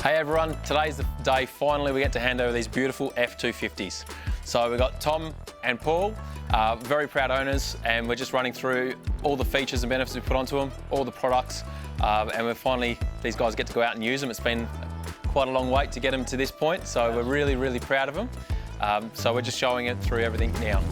Hey everyone, today's the day finally we get to hand over these beautiful F250's. So we've got Tom and Paul, very proud owners, and we're just running through all the features and benefits we put onto them, all the products, and we're finally, these guys get to go out and use them. It's been quite a long wait to get them to this point, so we're really, really proud of them. So we're just showing it through everything now.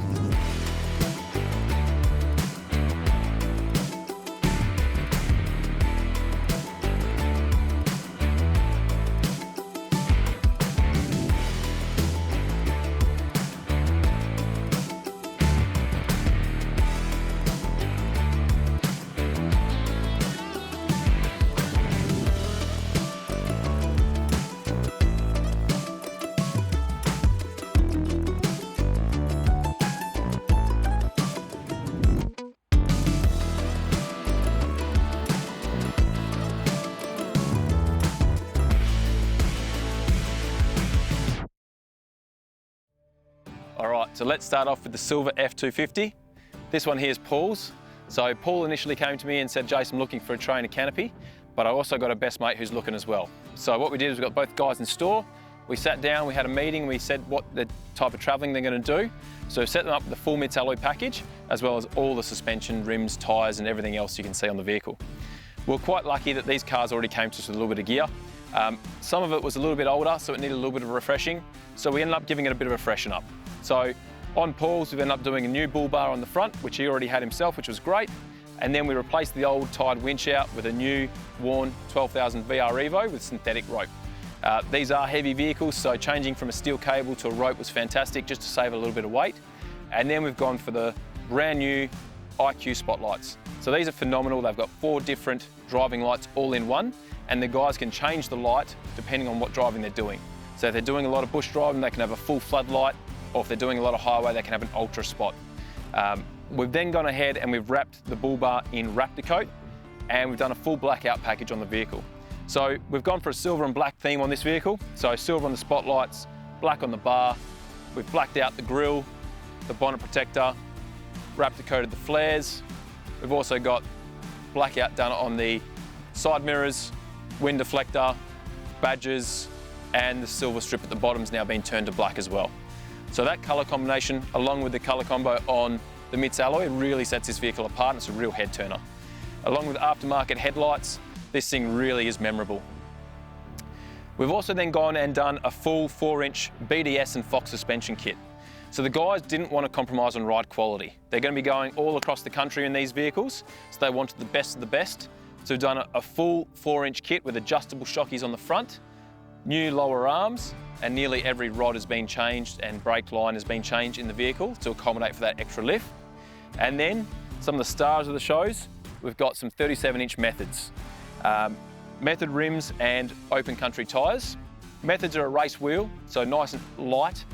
All right, so let's start off with the silver F250. This one here is Paul's. So Paul initially came to me and said, Jason, I'm looking for a trainer canopy, but I also got a best mate who's looking as well. So what we did is we got both guys in store. We sat down, we had a meeting, we said what the type of traveling they're going to do. So we set them up with the full Mits Alloy package, as well as all the suspension, rims, tyres, and everything else you can see on the vehicle. We're quite lucky that these cars already came to us with a little bit of gear. Some of it was a little bit older, so it needed a little bit of refreshing. So we ended up giving it a bit of a freshen up. So on Paul's, we've ended up doing a new bull bar on the front, which he already had himself, which was great. And then we replaced the old tied winch out with a new worn 12,000 VR Evo with synthetic rope. These are heavy vehicles, so changing from a steel cable to a rope was fantastic just to save a little bit of weight. And then we've gone for the brand new IQ spotlights. So these are phenomenal. They've got 4 different driving lights all in one, and the guys can change the light depending on what driving they're doing. So if they're doing a lot of bush driving, they can have a full floodlight, or if they're doing a lot of highway, they can have an ultra spot. We've then gone ahead and we've wrapped the bull bar in Raptor coat, and we've done a full blackout package on the vehicle. So we've gone for a silver and black theme on this vehicle. So silver on the spotlights, black on the bar. We've blacked out the grille, the bonnet protector, Raptor coated the flares. We've also got blackout done on the side mirrors, wind deflector, badges, and the silver strip at the bottom's now been turned to black as well. So that colour combination, along with the colour combo on the Mits Alloy, really sets this vehicle apart, and it's a real head turner. Along with aftermarket headlights, this thing really is memorable. We've also then gone and done a full 4-inch BDS and Fox suspension kit. So the guys didn't want to compromise on ride quality. They're going to be going all across the country in these vehicles, so they wanted the best of the best. So we've done a full 4-inch kit with adjustable shockies on the front, new lower arms, and nearly every rod has been changed and brake line has been changed in the vehicle to accommodate for that extra lift. And then some of the stars of the shows, we've got some 37-inch Methods. Method rims and open country tyres. Methods are a race wheel, so nice and light,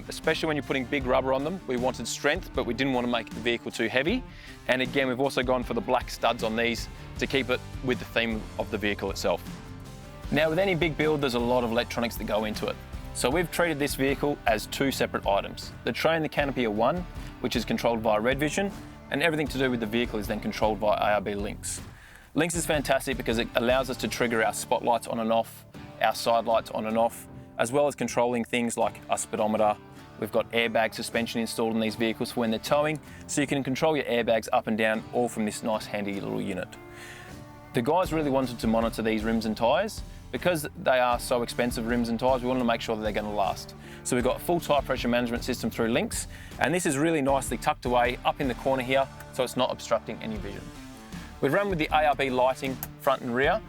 especially when you're putting big rubber on them. We wanted strength, but we didn't want to make the vehicle too heavy. And again, we've also gone for the black studs on these to keep it with the theme of the vehicle itself. Now, with any big build, there's a lot of electronics that go into it. So we've treated this vehicle as 2 separate items. The tray and the canopy are one, which is controlled via Red Vision, and everything to do with the vehicle is then controlled via ARB links. Links is fantastic because it allows us to trigger our spotlights on and off, our side lights on and off, as well as controlling things like a speedometer. We've got airbag suspension installed in these vehicles for when they're towing, so you can control your airbags up and down, all from this nice handy little unit. The guys really wanted to monitor these rims and tyres. Because they are so expensive, rims and tyres, we wanted to make sure that they're going to last. So we've got a full tyre pressure management system through links, and this is really nicely tucked away up in the corner here, so it's not obstructing any vision. We've run with the ARB lighting front and rear.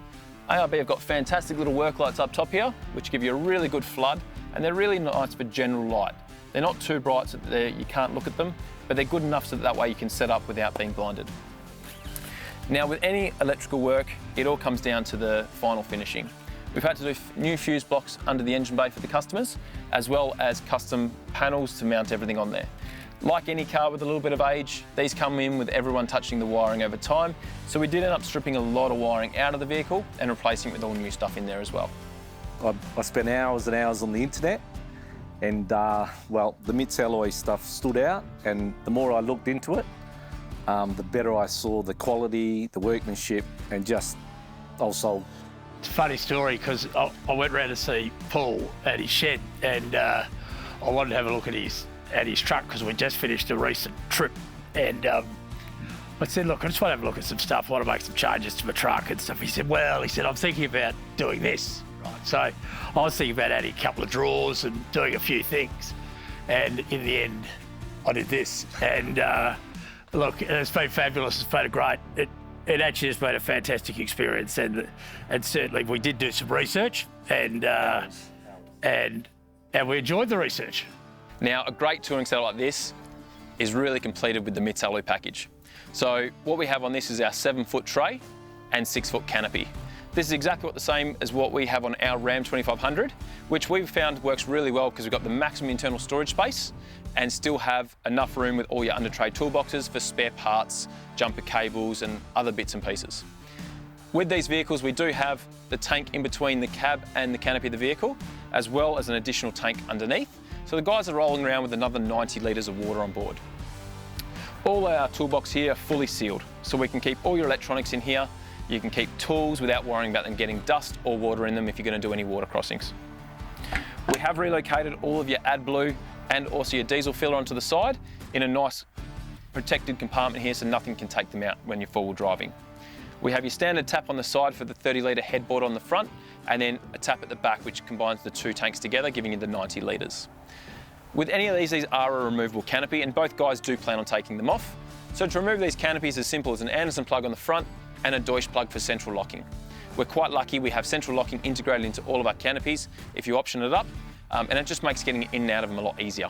ARB have got fantastic little work lights up top here, which give you a really good flood, and they're really nice for general light. They're not too bright so that you can't look at them, but they're good enough so that way you can set up without being blinded. Now, with any electrical work, it all comes down to the final finishing. We've had to do new fuse blocks under the engine bay for the customers, as well as custom panels to mount everything on there. Like any car with a little bit of age, these come in with everyone touching the wiring over time, so we did end up stripping a lot of wiring out of the vehicle and replacing it with all new stuff in there as well. I spent hours and hours on the internet, and well, the Mits Alloy stuff stood out, and the more I looked into it, the better I saw the quality, the workmanship, and just also It's a funny story because I went round to see Paul at his shed, and I wanted to have a look at his truck because we just finished a recent trip, and I said, look, I just want to have a look at some stuff. I want to make some changes to my truck and stuff. He said, I'm thinking about doing this. Right. So I was thinking about adding a couple of drawers and doing a few things. And in the end, I did this. And look, it's been fabulous. It's been great. It actually has been a fantastic experience. And certainly we did do some research and we enjoyed the research. Now, a great touring setup like this is really completed with the Mits Alloy package. So what we have on this is our 7-foot tray and 6-foot canopy. This is exactly what the same as what we have on our Ram 2500, which we've found works really well because we've got the maximum internal storage space and still have enough room with all your under tray toolboxes for spare parts, jumper cables and other bits and pieces. With these vehicles, we do have the tank in between the cab and the canopy of the vehicle, as well as an additional tank underneath. So the guys are rolling around with another 90 litres of water on board. All our toolbox here are fully sealed, so we can keep all your electronics in here. You can keep tools without worrying about them getting dust or water in them if you're going to do any water crossings. We have relocated all of your AdBlue and also your diesel filler onto the side in a nice protected compartment here so nothing can take them out when you're forward driving. We have your standard tap on the side for the 30-litre headboard on the front, and then a tap at the back which combines the two tanks together, giving you the 90 litres. With any of these are a removable canopy, and both guys do plan on taking them off. So to remove these canopies is as simple as an Anderson plug on the front and a Deutsch plug for central locking. We're quite lucky we have central locking integrated into all of our canopies if you option it up, and it just makes getting in and out of them a lot easier.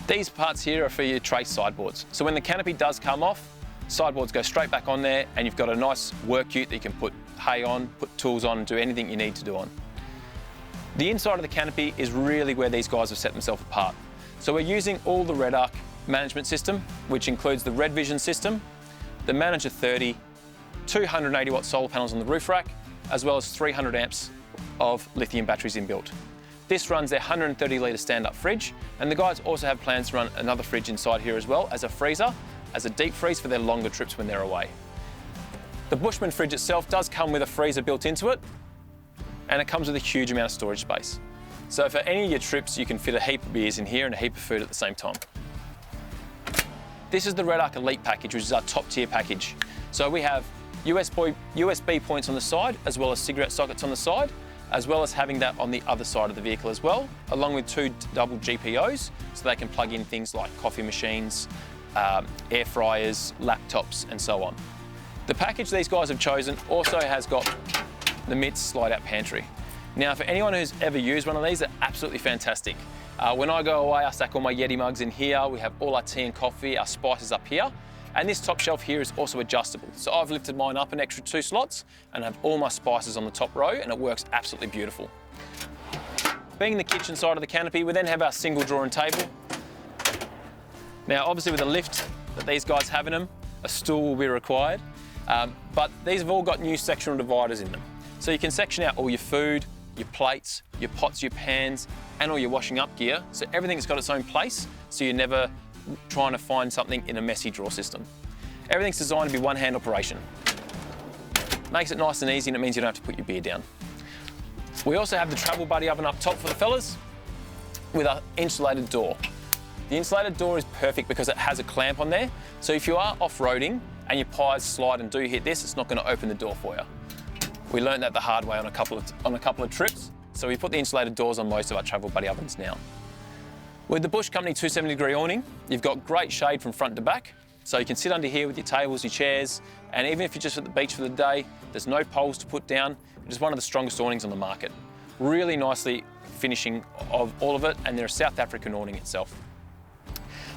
These parts here are for your tray sideboards. So when the canopy does come off, sideboards go straight back on there, and you've got a nice work ute that you can put hay on, put tools on, and do anything you need to do on. The inside of the canopy is really where these guys have set themselves apart. So we're using all the Red Arc management system, which includes the Red Vision system, the Manager 30, 280 watt solar panels on the roof rack, as well as 300 amps of lithium batteries inbuilt. This runs their 130 litre stand-up fridge, and the guys also have plans to run another fridge inside here as well as a freezer, as a deep freeze for their longer trips when they're away. The Bushman fridge itself does come with a freezer built into it, and it comes with a huge amount of storage space. So for any of your trips, you can fit a heap of beers in here and a heap of food at the same time. This is the Red Arc Elite package, which is our top tier package. So we have USB points on the side, as well as cigarette sockets on the side, as well as having that on the other side of the vehicle as well, along with 2 double GPOs, so they can plug in things like coffee machines, air fryers, laptops, and so on. The package these guys have chosen also has got the Mits slide-out pantry. Now, for anyone who's ever used one of these, they're absolutely fantastic. When I go away, I stack all my Yeti mugs in here. We have all our tea and coffee, our spices up here. And this top shelf here is also adjustable. So I've lifted mine up an extra 2 slots and have all my spices on the top row, and it works absolutely beautiful. Being the kitchen side of the canopy, we then have our single drawer and table. Now, obviously with the lift that these guys have in them, a stool will be required, but these have all got new sectional dividers in them. So you can section out all your food, your plates, your pots, your pans, and all your washing up gear. So everything's got its own place, so you're never trying to find something in a messy drawer system. Everything's designed to be one-hand operation. Makes it nice and easy, and it means you don't have to put your beer down. We also have the Travel Buddy oven up top for the fellas with an insulated door. The insulated door is perfect because it has a clamp on there, so if you are off-roading and your pies slide and do hit this, it's not going to open the door for you. We learned that the hard way on a couple of trips, so we put the insulated doors on most of our Travel Buddy ovens now. With the Bush Company 270-degree awning, you've got great shade from front to back, so you can sit under here with your tables, your chairs, and even if you're just at the beach for the day, there's no poles to put down. It is one of the strongest awnings on the market. Really nicely finishing of all of it, and they're a South African awning itself.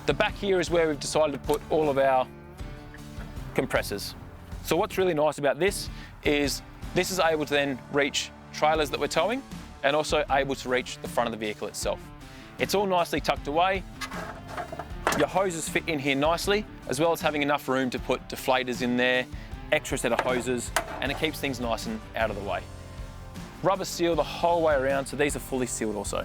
The back here is where we've decided to put all of our compressors. So what's really nice about this is able to then reach trailers that we're towing, and also able to reach the front of the vehicle itself. It's all nicely tucked away. Your hoses fit in here nicely, as well as having enough room to put deflators in there, extra set of hoses, and it keeps things nice and out of the way. Rubber seal the whole way around, so these are fully sealed also.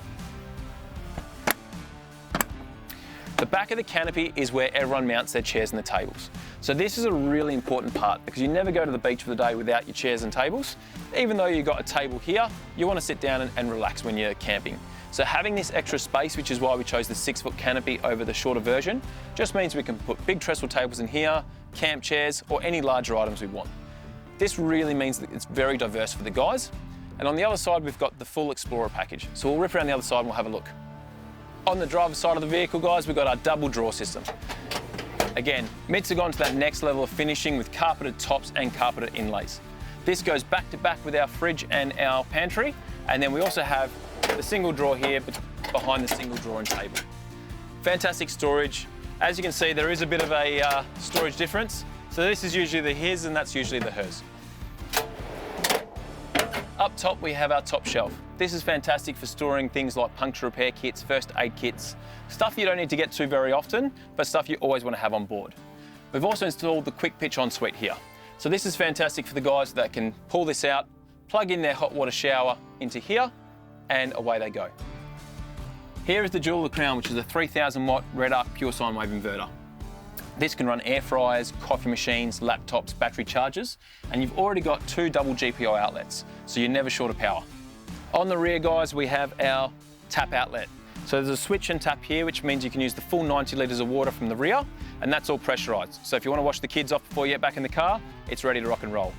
The back of the canopy is where everyone mounts their chairs and the tables. So this is a really important part because you never go to the beach for the day without your chairs and tables. Even though you've got a table here, you want to sit down and relax when you're camping. So having this extra space, which is why we chose the 6-foot canopy over the shorter version, just means we can put big trestle tables in here, camp chairs, or any larger items we want. This really means that it's very diverse for the guys. And on the other side, we've got the full Explorer package. So we'll rip around the other side and we'll have a look. On the driver's side of the vehicle, guys, we've got our double drawer system. Again, Mits have gone to that next level of finishing with carpeted tops and carpeted inlays. This goes back to back with our fridge and our pantry. And then we also have the single drawer here behind the single drawer and table. Fantastic storage. As you can see, there is a bit of a storage difference. So this is usually the his and that's usually the hers. Up top, we have our top shelf. This is fantastic for storing things like puncture repair kits, first aid kits, stuff you don't need to get to very often, but stuff you always want to have on board. We've also installed the quick pitch ensuite here. So this is fantastic for the guys that can pull this out, plug in their hot water shower into here, and away they go. Here is the jewel of the crown, which is a 3000 watt red arc pure sine wave inverter. This can run air fryers, coffee machines, laptops, battery chargers, and you've already got 2 double GPI outlets, so you're never short of power. On the rear, guys, we have our tap outlet. So there's a switch and tap here, which means you can use the full 90 litres of water from the rear, and that's all pressurised. So if you want to wash the kids off before you get back in the car, it's ready to rock and roll.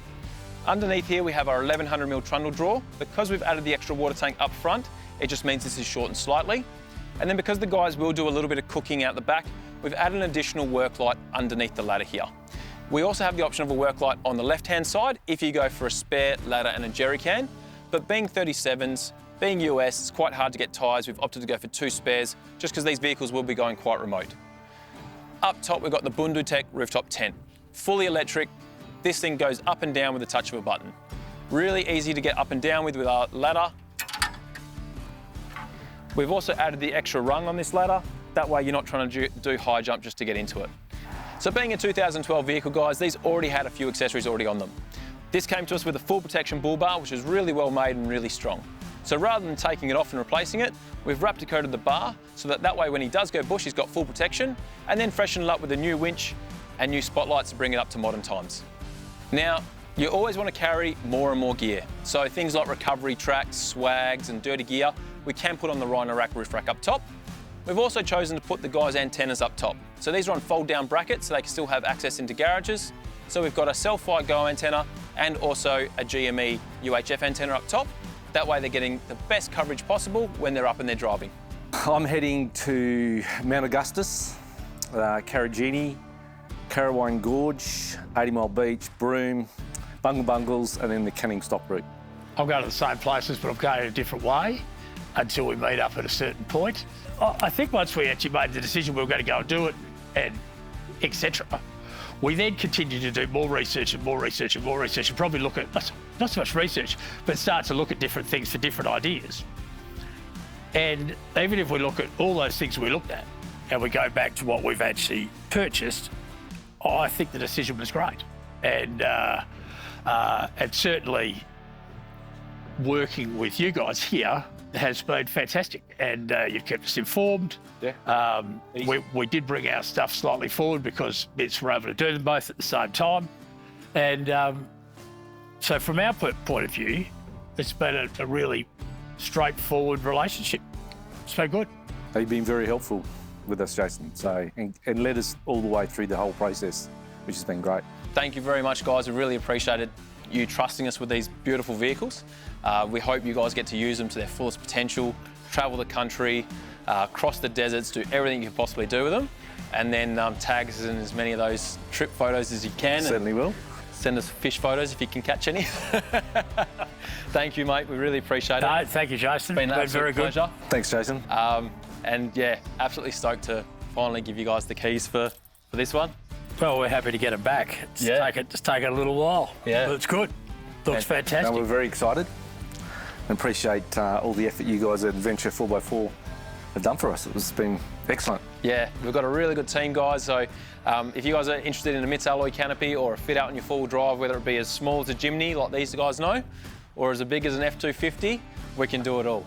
Underneath here, we have our 1100mm trundle drawer. Because we've added the extra water tank up front, it just means this is shortened slightly. And then because the guys will do a little bit of cooking out the back, we've added an additional work light underneath the ladder here. We also have the option of a work light on the left-hand side if you go for a spare ladder and a jerry can. But being 37s, being US, it's quite hard to get tyres. We've opted to go for 2 spares just because these vehicles will be going quite remote. Up top, we've got the Bundutech rooftop tent. Fully electric. This thing goes up and down with the touch of a button. Really easy to get up and down with our ladder. We've also added the extra rung on this ladder. That way you're not trying to do high jump just to get into it. So being a 2012 vehicle, guys, these already had a few accessories already on them. This came to us with a full protection bull bar, which is really well made and really strong. So rather than taking it off and replacing it, we've wrapped a coat of the bar so that way when he does go bush, he's got full protection, and then freshen it up with a new winch and new spotlights to bring it up to modern times. Now, you always want to carry more and more gear. So things like recovery tracks, swags and dirty gear, we can put on the Rhino Rack roof rack up top. We've also chosen to put the guys' antennas up top. So these are on fold down brackets so they can still have access into garages. So we've got a self-fire Go antenna and also a GME UHF antenna up top. That way they're getting the best coverage possible when they're up and they're driving. I'm heading to Mount Augustus, Carragini, Carrawine Gorge, 80 Mile Beach, Broome, Bungles, and then the Canning Stop route. I'm going to the same places, but I'm going in a different way until we meet up at a certain point. I think once we actually made the decision we were going to go and do it, and etc., we then continue to do more research and more research and more research, and probably look at, not so much research, but start to look at different things for different ideas. And even if we look at all those things we looked at, and we go back to what we've actually purchased, I think the decision was great. And certainly working with you guys here has been fantastic, and you've kept us informed. Yeah. We did bring our stuff slightly forward because Mits were able to do them both at the same time. And so from our point of view, it's been a really straightforward relationship. It's been good. You've been very helpful with us, Jason, and led us all the way through the whole process, which has been great. Thank you very much, guys. We really appreciated you trusting us with these beautiful vehicles. We hope you guys get to use them to their fullest potential, travel the country, cross the deserts, do everything you can possibly do with them, and then tag us in as many of those trip photos as you can. Certainly will. Send us fish photos if you can catch any. Thank you, mate. We really appreciate it. No, thank you, Jason. It's been an very good. pleasure. Thanks, Jason. And yeah, absolutely stoked to finally give you guys the keys for this one. Well, we're happy to get it back. It's taken a little while. Yeah. But it's good. Looks fantastic. No, we're very excited and appreciate all the effort you guys at Adventure 4x4 have done for us. It's been excellent. Yeah, we've got a really good team, guys. So if you guys are interested in a Mits Alloy canopy or a fit out on your four-wheel drive, whether it be as small as a Jimny, like these guys know, or as big as an F250, we can do it all.